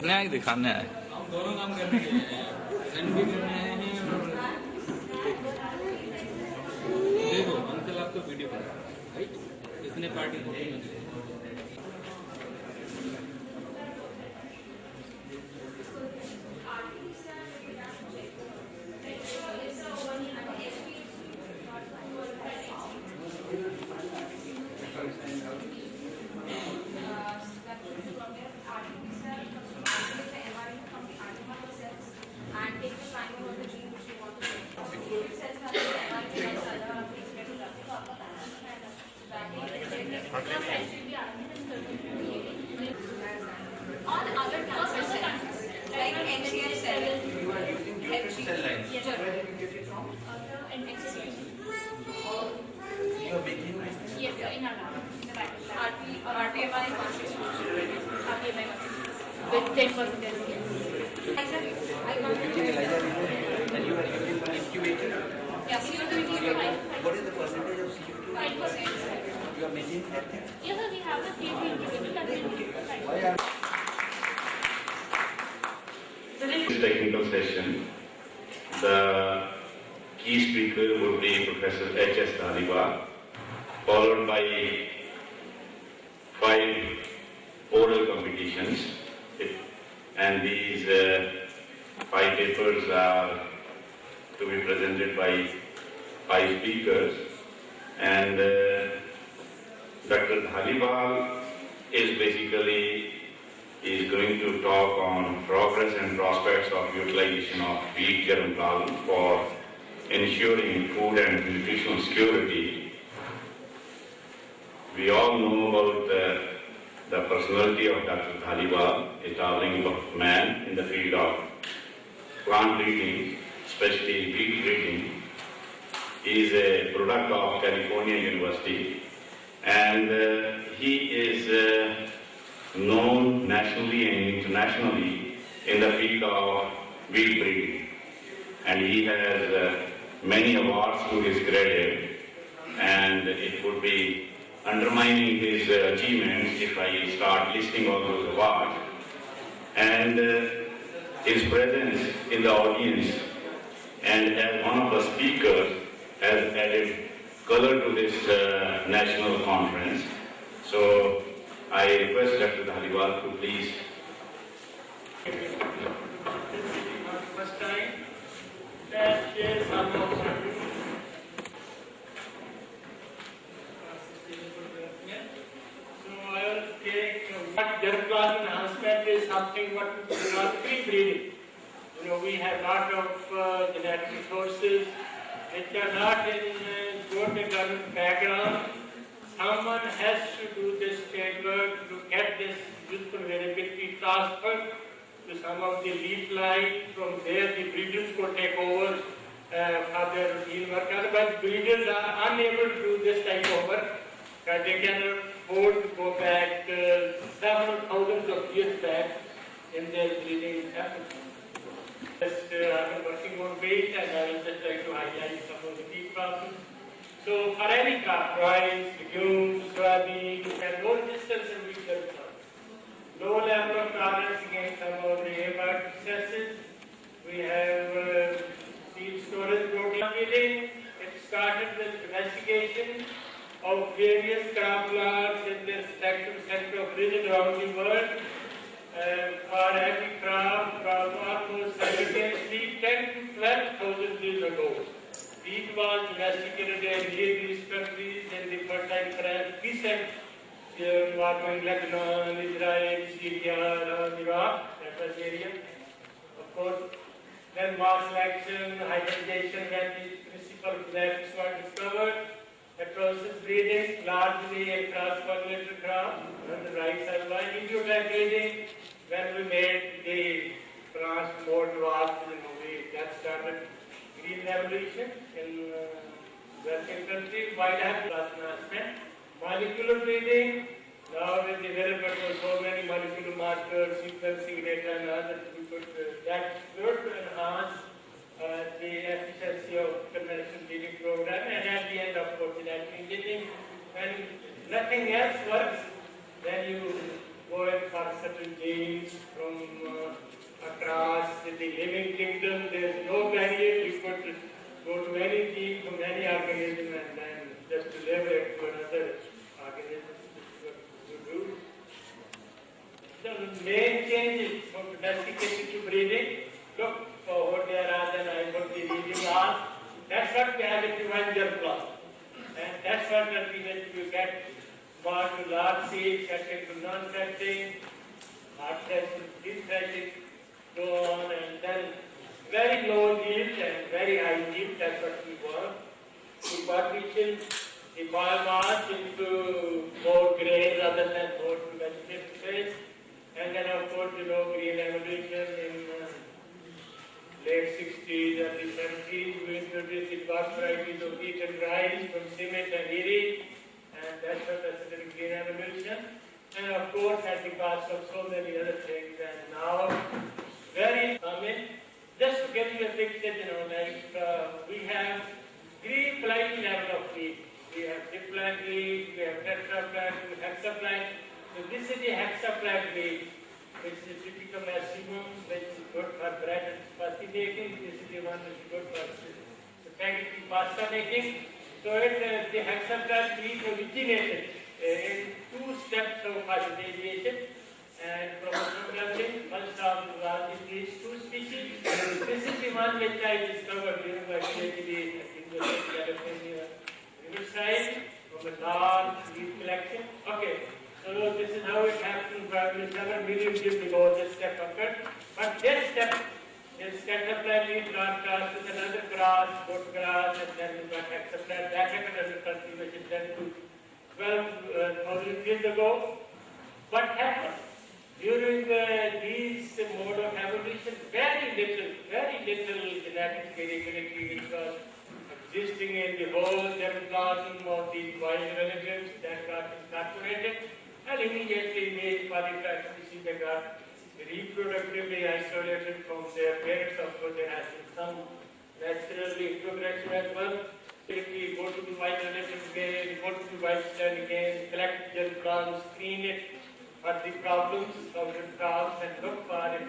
नया दिखाना है। हम दोनों काम करने के लिए सेंड भी करने आए हैं और देखो अंकल आपको वीडियो बना राइट इतने पार्टी होते हैं। On other countries, like HCL cell, you are using different cell lines. Yes. Where did you get it from? In HCL. You are making this? Yes, sir, in our lab. RTMI constitution. RTMI constitution. With 10% SCL. Exactly. Using ELISA and you are using one incubator. Yeah, CO2 What is the percentage of CO2? 5%. You are making that thing? Yes, sir, we have the same incubator that is This technical session, the key speaker would be Professor H.S. Dhaliwal, followed by 5 oral competitions, and these 5 papers are to be presented by 5 speakers, and Dr. Dhaliwal is going to talk on progress and prospects of utilization of wheat germplasm for ensuring food and nutritional security. We all know about the personality of Dr. Dhaliwal, a towering man in the field of plant breeding, especially wheat breeding. He is a product of California University, and he is known nationally and internationally in the field of wheat breeding, and he has many awards to his credit, and it would be undermining his achievements if I start listing all those awards. And his presence in the audience and as one of the speakers has added color to this national conference. So I request Dr. Dhaliwal to please. First time that share some of So I will take what germplasm enhancement is something what we call pre-breeding. We have lot of genetic resources which are not in good development background. Someone has to do this paperwork to get this useful variability transferred to some of the leaf line. From there, the breeders could take over for their routine work. Otherwise, breeders are unable to do this type of work. They can afford to go back several thousands of years back in their breeding efforts. I've been working on weight, and I will just try to highlight some of the key problems. So for any crop, rice, legumes, soybean, and low resistance in wheat germplasm. Low level of tolerance against some of the abiotic processes. We have seed storage protein breeding. It started with investigation of various crop plots in the spectrum center of region around the world. For every crop, almost simultaneously 10 to 12,000 years ago. Wheat was domesticated in these countries in the fertile crescent environment, Lebanon, Israel, Syria, Iraq, that was area. Of course, then mass selection, hybridization, when the principal genetics were discovered. Heterosis breeding, largely a cross-pollinated crop, on the right side line. Nucleotide breeding, when we made the plants more advanced in wheat, that started green revolution in Western countries. Wide enhancement, molecular breeding. Now with the development of so many molecular markers, sequencing data, and others, we could that would enhance the efficiency of conventional breeding program, and at the end, of course, beginning, when nothing else works, then you go in for certain genes from across the living kingdom. There is no barrier. You could go to any gene from any organism and then just deliver it to another organism. This is what you do. The main change is from domesticated to breeding. Look forward there are then I put the reading on. That's what we have in divine germ plasm. And that's what ultimately you get born to large seed, setting to non-setting, hard setting, deep setting, go on, and then very low yield and very high yield, that's what we want. We partition the biomass into more grain rather than more to vegetative phase. And then of course, green evolution in late 60s, early 70s, we introduced the vast varieties of wheat and rice from Simit and Iri, and that's what considered green evolution. And of course, at the cost of so many other things, and now very common. Just to give you a picture, we have three flight level of wheat. We have diploid wheat, we have tetraploid, we have hexaploid. So this is the hexaploid wheat, which is typical maximum, which is good for bread and chapati making. This is the one which is good for spaghetti pasta making. So the hexaploid wheat originated in two steps of hybridization. And chromosomal first of these two species. This is the one which I discovered during my PhD in the California Riverside from a large leaf collection. Okay, so this is how it happened probably 7 million years ago, this step occurred. But this step is tetraploid wheat cross with another cross, goat cross, and then we got hexaploid. That happened as a cultivation 10 to 12,000 years ago. What happened? During these mode of evolution, very little genetic variability which was existing in the whole germplasm of these wild relatives that got incorporated, and immediately these polyploid species that got reproductively isolated from their parents. Of course, there has been some natural reproduction as well. If we go to the wild relatives again, go to the wild stand again, collect germplasm, screen it for the problems of the crops and look for its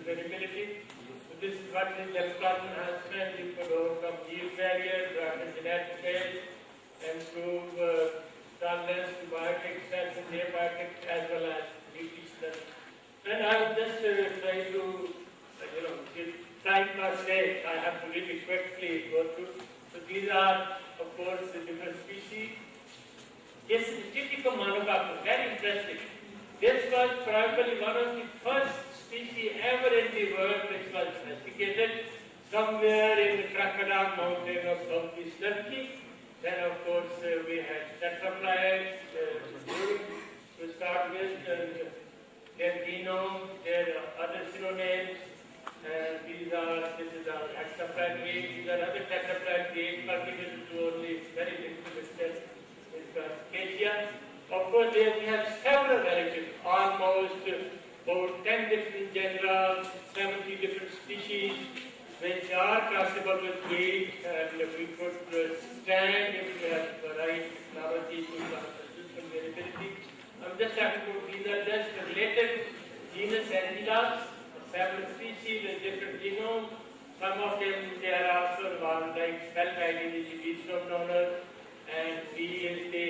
variability. So this is what the germplasm enhancement. You could overcome yield barriers, broaden genetic base, improve tolerance to biotic stress and abiotic as well as nutrition. And I will just try to, give time per se, I have to really quickly go through. So these are, of course, the different species. This is the typical monocotyl, very interesting. This was probably one of the first species ever in the world which was domesticated somewhere in the Krakatoa mountain of southeast Turkey. Then, of course, we had tetraploids to start with, their genome, their other synonyms. This is our hexaploid wheat. These are other tetraploid wheat cultivated to only very little extent. It's got acacia. Of course, there we have several relatives, almost about 10 different genera, 70 different species, which are classable with wheat, and we could stand if we have the right technology to consistent variability. I'm just having to these are just related genus Angilas, several species with different genomes. Some of them they are also involved, like cell guiding is the genome donor, and B is the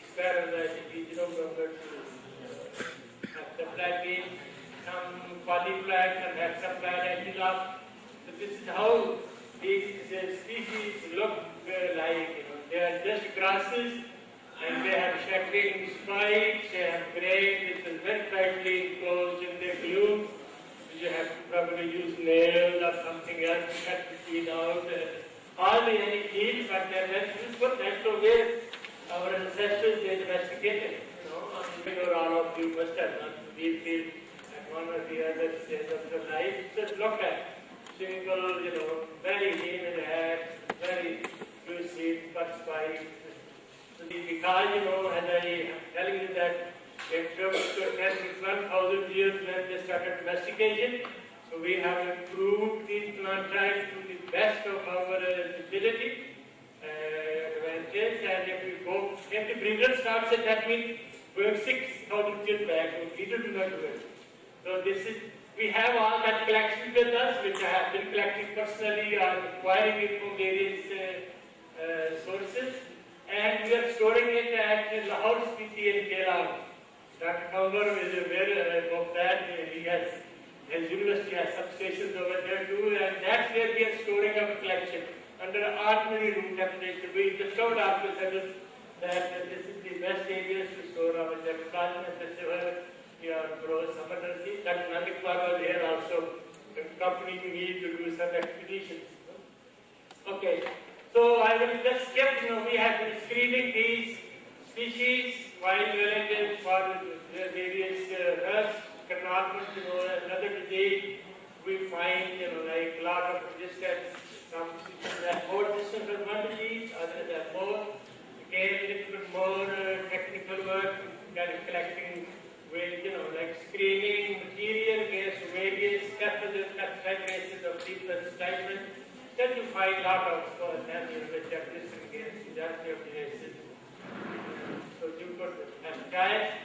sparrow that the genome donor to hexaploid wheat, some polyploid and hexaploid Angilas. So this is how these species look like. They are just grasses, and they have shackling spikes, they have grain which is very tightly enclosed in their glue. You have to probably use nails or something else to cut the seed out. Hardly any seed, but they are very useful. That's the way our ancestors they domesticated. I'm sure all of you must have done wheat field at one or the other stage of your life. Just look at single, very lean in the head, very few seeds, but spikes. So because, as I am telling you that it took 10 to 12,000 years when they started domestication, so we have improved these plant types to the best of our ability, advantage, and if we go breeder starts it, that means going 6,000 years back, so breeder do not do it. So this is, we have all that collection with us, which I have been collecting personally or acquiring it from various sources, and we are storing it at Lahore Spiti in Kerala. Dr. Kambar is aware of that. He has, his university has substations over there too, and that's where we are storing our collection under ordinary room temperature. We discovered after that this is the best areas to store our germplasm, especially your grow summer nursery. Dr. Nandikpal was here also, accompanying me to do some expeditions. Okay, so I will just skip, we have been screening these species, wild relatives for the various rusts, carnarvons, another disease. We find, like a lot of resistance. Some species have more resistance to one disease, others have more. Again, a little bit more technical work, collecting with, like screening material against various peptide bases of people statement. Then you find a lot of nannies which are resistant against majority of diseases. So you could have tried,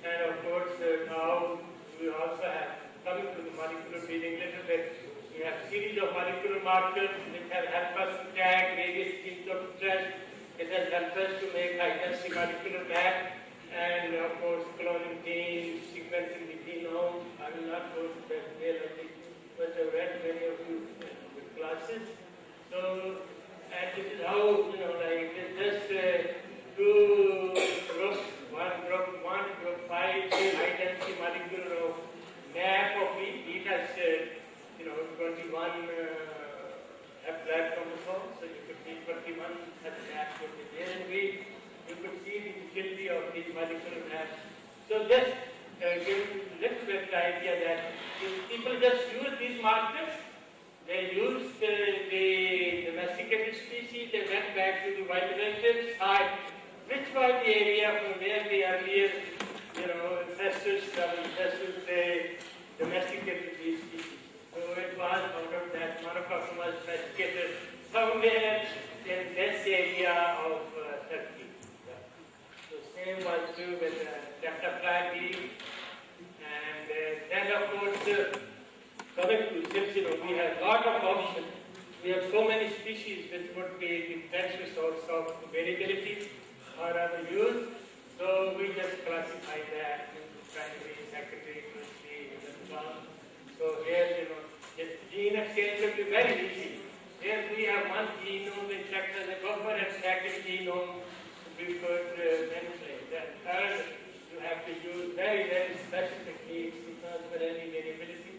and of course now we also have, coming to the molecular breeding a little bit, we have series of molecular markers which have helped us to tag various genes of stress. It has helped us to make high-density molecular map, and of course cloning genes, sequencing the genome. I will not go to that reality, but I've read many of you with classes. So, and this is how, like just two groups, group 5, high-density molecular map of each has, 21 flat chromosomes, so you could see 21 has a map of the DNA. You could see the utility of these molecular maps. So just give a little bit idea that if people just use these markers, they used the domesticated species, they went back to the wild relatives side, which was the area from where the earlier, ancestors, they domesticated these species. So it was out of that monocoque was domesticated somewhere in this area of Turkey. So same was true with Tetraplan bee, and then of course coming to Silsilo, we have a lot of options. We have so many species which would be the potential source of variability or other use. So we just classify that into primary, secondary, tertiary, and so on. So here, the gene exchange will be very easy. Here we have one genome which acts as a buffer, and second genome we could manipulate. Then third, you have to use very, very special techniques to transfer any variability.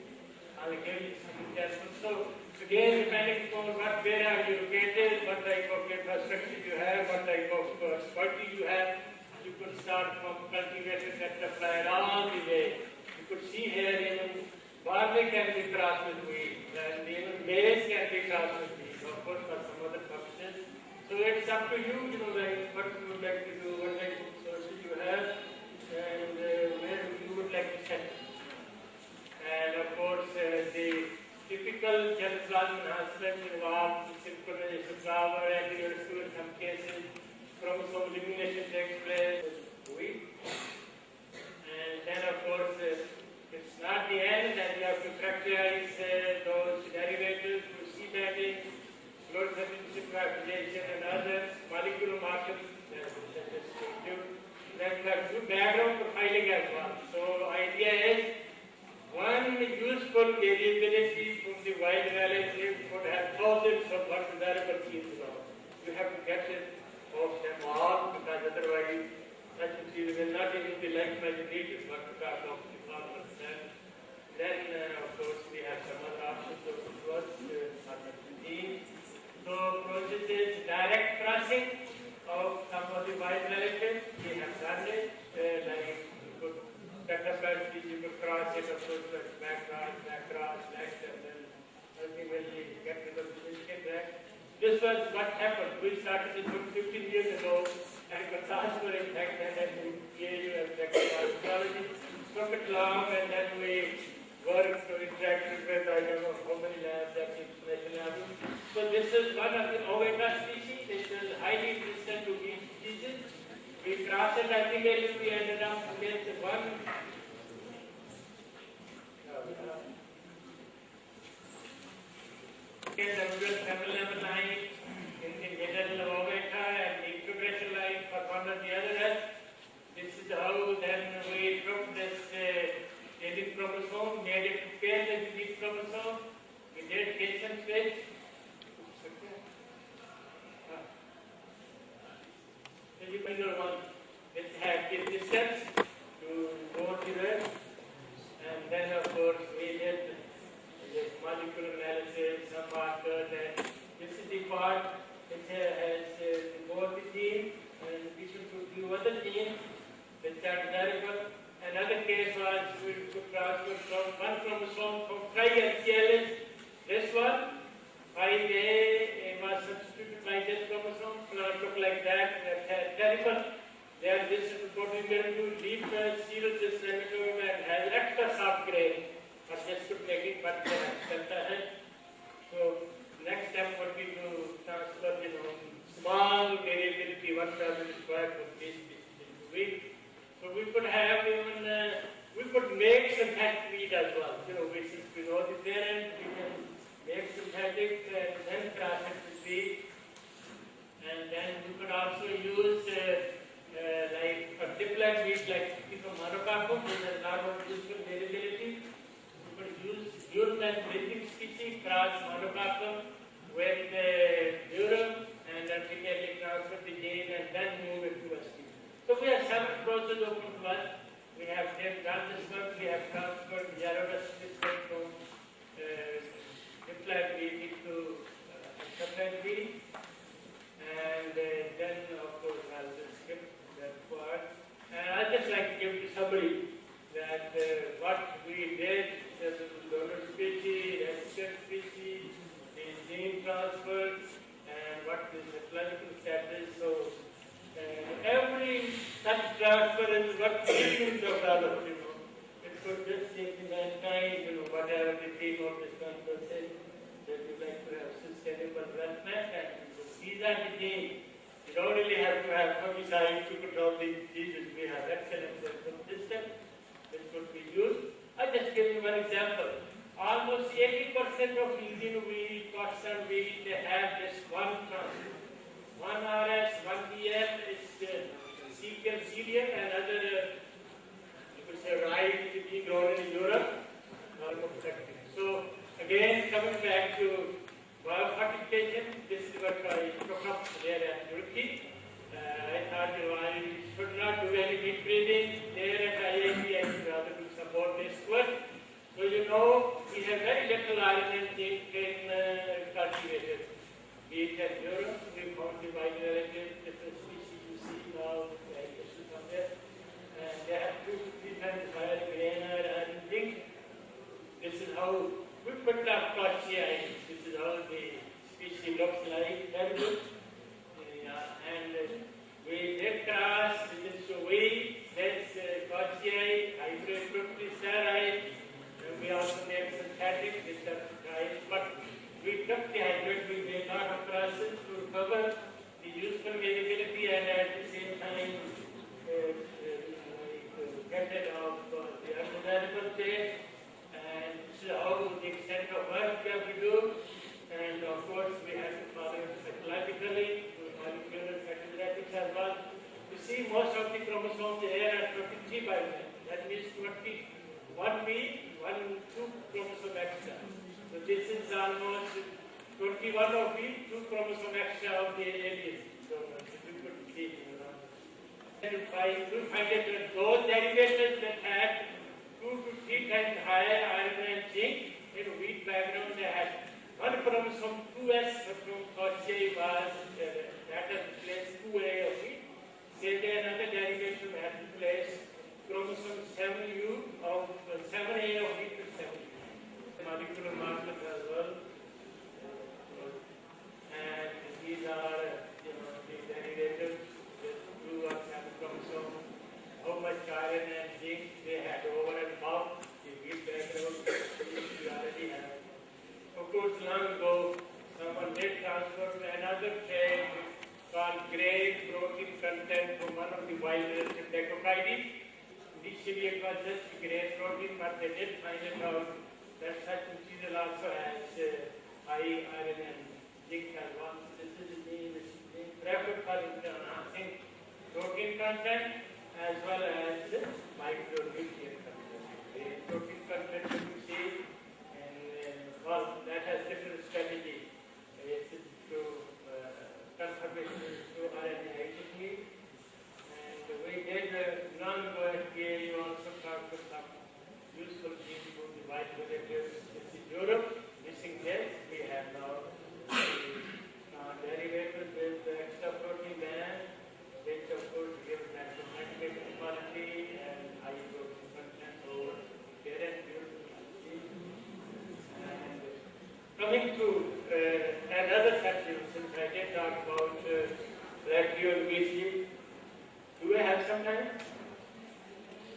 I'll give you some examples. So again, depending on where are you located, what type of infrastructure you have, what type of expertise you have, you could start from cultivated tetraploid all the way. You could see here even barley can be crossed with wheat, and even maize can be crossed with wheat, of course for some other purposes. So it's up to you, like what you would like to do, what type of sources you have, and where you would like to set it. And of course, the typical germplasm enhancement involves synchronization of flower, anti-rescue in some cases, chromosome elimination takes place with wheat. And then of course, it's not the end, that you have to characterize those derivatives through C-banding, load substitution characterization, and other molecular markers that is to. Then you have to do background profiling as well. So idea is, one useful variability from the wild relative would have thousands of undesirable genes around. You have to get rid of them all, because otherwise such a gene will not even be like my native what to talk of the farmers. Then of course we have some other options of growth for the gene. So processes direct crossing of some of the wild relatives, we have done it, like tetraploid species, you could cross it, of course, back cross, next, and then ultimately get rid of the biscuit back. This was what happened. We started it 15 years ago, and it was transferring back then at the PAU and technology. Took it long, and then we worked to interact with, I don't know how many labs at the international level. So this is one of the Oveta species. It is highly resistant to these diseases. We crossed it ultimately, we ended up with one. Seven level line in the middle of omega and the equation line for one or the other end. This is how then we took this edit chromosome, made it to pair with the chromosome. We did patient switch. The middle one, it had the distance to go to that, and then of course we did this molecular analysis, some markers, and this is the part which has both the gene and we should do other genes which are desirable. Another case was we could transfer from one chromosome from tri-HCLS, this one, 5A was substituted by this chromosome, look like that, that's terrible. Then this is what we will do, leave seal this chromosome and has extra soft grain, but this could make it much more expensive. So next step would be to transfer, small variability, 1,000 square for this week. So we could have even, we could make synthetic feed as well. Since we know the parent, we can make synthetic and then cross it with feed. And then we could also use like for diploid weeds like monocarpum, which has a lot of useful variability. We could use Durum breeding species, cross monocarpum with Durum, and ultimately transfer the gene and then move it to a seed. So we have several processes open to us. We have done this work, we have transferred Yarodus from diploid weed to diploid weed. And then, of course, I'll just skip that part. And I'd just like to give you somebody that what we did, the donor species, resident species, the gene transfer, and what is the clinical status. So, every such transfer is what millions of dollars, It could just take mankind, whatever the theme of this conference is, that we like to have sustainable development, and these are the genes. You don't really have to have fungicides to control these diseases. We have excellent system which could be used. I'll just give you one example. Almost 80% of Indian wheat, cotton wheat, they have this one transfer. One RS, one BM is cereal, and other, you could say, rice being grown in Europe. So, again, coming back to biofortification, this is what I took up there at Turkey. I thought I should not do any wheat breeding. There at IIT, I should rather do support this work. So, we have very little iron and zinc in cultivators. Wheat and Europe, we found the biodiversity, different species you see now, like this is from there. And they have 2 to 3 times higher grain and zinc. This is how we put up Kochia. This is how the species looks like. Very good. And we did cross this wheat, this Kochia, hybrid fructiceride, and we also made synthetic, this is but we took the hybrid, we made a lot of process to cover the useful variability and at the same time get rid of the undesirable state. And this is how the extent of work we have to do. And of course, we have to follow it psychologically, molecular genetics as well. You see, most of the chromosomes here are 23 by 9. That means 21 B, 2 chromosome extra. So this is almost 21 of B, 2 chromosome extra of the alien. So you could see, And we find that those derivatives that had 2 to 3 times higher iron and zinc in wheat background, they had one chromosome 2S from Kochia was that has replaced 2A of wheat. Say another derivation had replaced chromosome 7U of 7A of wheat with 7U. Molecular markers as well. And these are, the derivatives that do what chromosome, how much iron and zinc they had over and above the wheat background we already have. Of course, long ago, someone did transfer to another trade called great protein content from one of the wild Streptococcus. Initially it was just great protein, but they did find it out that such material also has high iron and zinc as well. This is the preferred for enhancing protein content as well as micronutrient content. The protein content you see, and well, that has different strategy. It's through conservation through RNA technique. And we did non-here, you also talked about some useful genes from the white relatives. This is Europe, missing this. We have now derivative with the extra protein band, which of course gives mathematical quality and high protein content over here and and coming to another section, since I did talk about radial BC, do we have some time?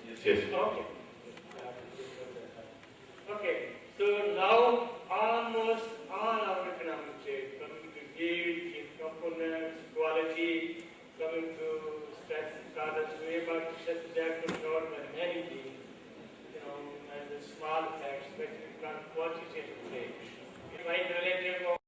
Yes. Okay. Okay. So now